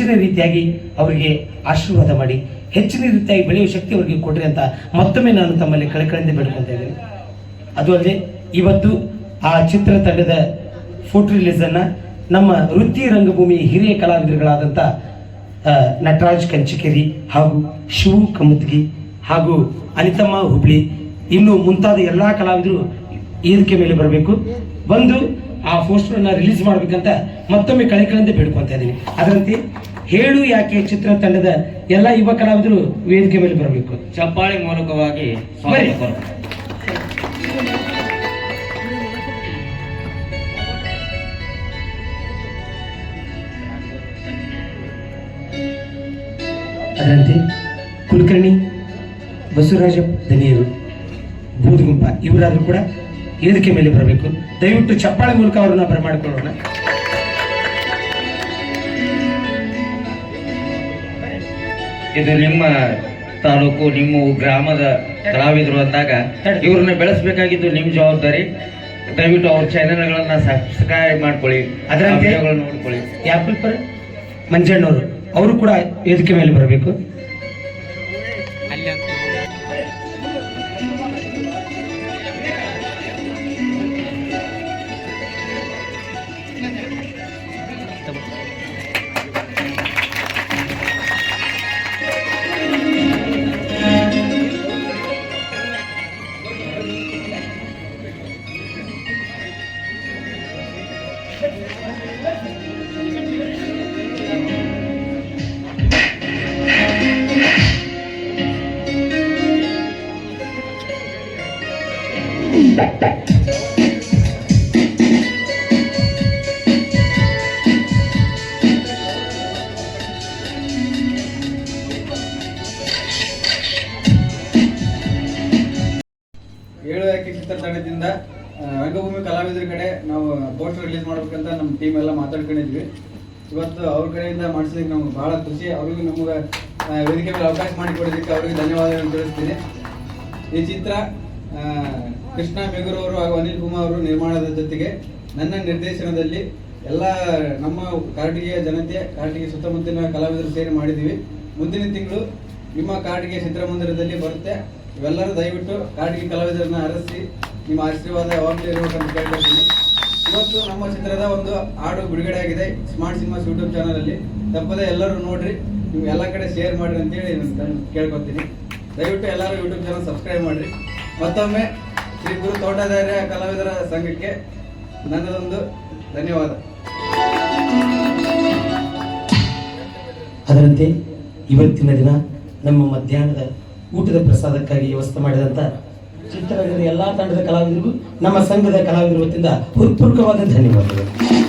ಹೆಚ್ಚಿನ ರೀತಿಯಾಗಿ ಅವರಿಗೆ ಆಶೀರ್ವಾದ ಮಾಡಿ ಹೆಚ್ಚಿನ ರೀತಿಯಾಗಿ ಬೆಳೆಯುವ ಶಕ್ತಿ ಅವರಿಗೆ ಕೊಡ್ರಿ ಅಂತ ಮತ್ತೊಮ್ಮೆ ನಾನು ತಮ್ಮಲ್ಲಿ ಕಳಕಳಿಂದ ಬೇಡ್ಕೊಳ್ತಾ ಇದ್ದೇನೆ. ಅದು ಅಲ್ಲದೆ ಇವತ್ತು ಆ ಚಿತ್ರತಂಡದ ಫೋಟೋ ರಿಲೀಸನ್ನು ನಮ್ಮ ವೃತ್ತಿ ರಂಗಭೂಮಿ ಹಿರಿಯ ಕಲಾವಿದರುಗಳಾದಂಥ ನಟರಾಜ್ ಕಂಚಿಕೇರಿ ಹಾಗೂ ಶಿವು ಕಮುದ್ಗಿ ಹಾಗೂ ಅನಿತಮ್ಮ ಹುಬ್ಳಿ ಇನ್ನು ಮುಂತಾದ ಎಲ್ಲ ಕಲಾವಿದರು ವೇದಿಕೆ ಮೇಲೆ ಬರಬೇಕು, ಬಂದು ಆ ಪೋಸ್ಟರ್ನ ರಿಲೀಸ್ ಮಾಡಬೇಕಂತ ಮತ್ತೊಮ್ಮೆ ಕಳಕಳಿಂದ ಬೇಡ್ಕೊಳ್ತಾ ಇದ್ದೀನಿ. ಅದರಂತೆ ಹೇಳು ಯಾಕೆ ಚಿತ್ರತಂಡದ ಎಲ್ಲ ಯುವ ಕಲಾವಿದರು ವೇದಿಕೆ ಮೇಲೆ ಬರಬೇಕು. ಚಪ್ಪಾಳೆ ಮೂಲಕವಾಗಿ ಅದರಂತೆ ಕುಲಕರ್ಣಿ ಬಸವರಾಜ ದನಿಯರು ಬೂದಗುಂಪ ಇವರಾದರೂ ಕೂಡ ವೇದಿಕೆ ಮೇಲೆ ಬರಬೇಕು. ದಯವಿಟ್ಟು ಚಪ್ಪಾಳೆ ಮೂಲಕ ಅವರನ್ನ ಬರಮಾಡಿಕೊಳ್ಳೋಣ. ಇದು ನಿಮ್ಮ ತಾಲೂಕು, ನಿಮ್ಮ ಗ್ರಾಮದ ಕಲಾವಿದರು ಅಂದಾಗ ಇವ್ರನ್ನ ಬೆಳೆಸಬೇಕಾಗಿದ್ದು ನಿಮ್ಮ ಜವಾಬ್ದಾರಿ. ದಯವಿಟ್ಟು ಅವ್ರ ಚಾನೆಲ್ಗಳನ್ನ ಸಬ್ಸ್ಕ್ರೈಬ್ ಮಾಡ್ಕೊಳ್ಳಿ, ಅದರ ನೋಡ್ಕೊಳ್ಳಿ. ಯಾಪಲ್ಪರ್ ಮಂಜಣ್ಣವರು ಅವರು ಕೂಡ ವೇದಿಕೆ ಮೇಲೆ ಬರಬೇಕು. ಹೇಳು ಯಾಕೆ ಚಿತ್ರತಂಡದಿಂದ ರಂಗಭೂಮಿ ಕಲಾವಿದರ ಕಡೆ ನಾವು ಪೋಸ್ಟರ್ ರಿಲೀಸ್ ಮಾಡ್ಬೇಕಂತ ನಮ್ಮ ಟೀಮ್ ಎಲ್ಲ ಮಾತಾಡ್ಕೊಂಡಿದ್ವಿ. ಇವತ್ತು ಅವ್ರ ಕಡೆಯಿಂದ ಮಾಡಿಸಲಿಕ್ಕೆ ನಮ್ಗೆ ಬಹಳ ಖುಷಿ. ಅವ್ರಿಗೂ ನಮ್ಗೆ ವೇದಿಕೆ ಮೇಲೆ ಅವಕಾಶ ಮಾಡಿಕೊಡೋದಕ್ಕೆ ಅವರಿಗೆ ಧನ್ಯವಾದಗಳನ್ನು ತಿಳಿಸ್ತೀನಿ. ಈ ಚಿತ್ರ ಕೃಷ್ಣ ಮೇಗೂರು ಅವರು ಹಾಗೂ ಅನಿಲ್ ಕುಮಾರ್ ಅವರು ನಿರ್ಮಾಣದ ಜೊತೆಗೆ ನನ್ನ ನಿರ್ದೇಶನದಲ್ಲಿ ಎಲ್ಲ ನಮ್ಮ ಕಾರಟಗಿಯ ಜನತೆ, ಕಾರಟಗಿ ಸುತ್ತಮುತ್ತಲಿನ ಕಲಾವಿದರು ಸೇರಿ ಮಾಡಿದ್ದೀವಿ. ಮುಂದಿನ ತಿಂಗಳು ನಿಮ್ಮ ಕಾರಟಗಿ ಚಿತ್ರಮಂದಿರದಲ್ಲಿ ಬರುತ್ತೆ. ಇವೆಲ್ಲರೂ ದಯವಿಟ್ಟು ಕಾರಟಗಿ ಕಲಾವಿದರನ್ನ ಅರಸಿ ನಿಮ್ಮ ಆಶೀರ್ವಾದ ಯಾವಾಗಲೂ ಇರಬೇಕಂತ ಕೇಳ್ಕೊಳ್ತೀನಿ. ಇವತ್ತು ನಮ್ಮ ಚಿತ್ರದ ಒಂದು ಹಾಡು ಬಿಡುಗಡೆ ಆಗಿದೆ ಸ್ಮಾರ್ಟ್ ಸಿನಿಮಾಸ್ ಯೂಟ್ಯೂಬ್ ಚಾನಲಲ್ಲಿ. ತಪ್ಪದೆ ಎಲ್ಲರೂ ನೋಡ್ರಿ, ನೀವು ಎಲ್ಲ ಕಡೆ ಶೇರ್ ಮಾಡಿರಿ ಅಂತೇಳಿ ಕೇಳ್ಕೊತೀನಿ. ದಯವಿಟ್ಟು ಎಲ್ಲರೂ ಯೂಟ್ಯೂಬ್ ಚಾನಲ್ ಸಬ್ಸ್ಕ್ರೈಬ್ ಮಾಡಿರಿ. ಮತ್ತೊಮ್ಮೆ ಶ್ರೀ ಗುರು ತೋಟದಾರ್ಯ ಕಲಾವಿದರ ಸಂಘಕ್ಕೆ ನನ್ನದೊಂದು ಧನ್ಯವಾದ. ಅದರಂತೆ ಇವತ್ತಿನ ದಿನ ನಮ್ಮ ಮಧ್ಯಾಹ್ನದ ಊಟದ ಪ್ರಸಾದಕ್ಕಾಗಿ ವ್ಯವಸ್ಥೆ ಮಾಡಿದಂಥ ಚಿತ್ರರಂಗದ ಎಲ್ಲ ತಂಡದ ಕಲಾವಿದರಿಗೂ ನಮ್ಮ ಸಂಘದ ಕಲಾವಿದರ ವತಿಯಿಂದ ಹೃತ್ಪೂರ್ವಕವಾದ ಧನ್ಯವಾದಗಳು.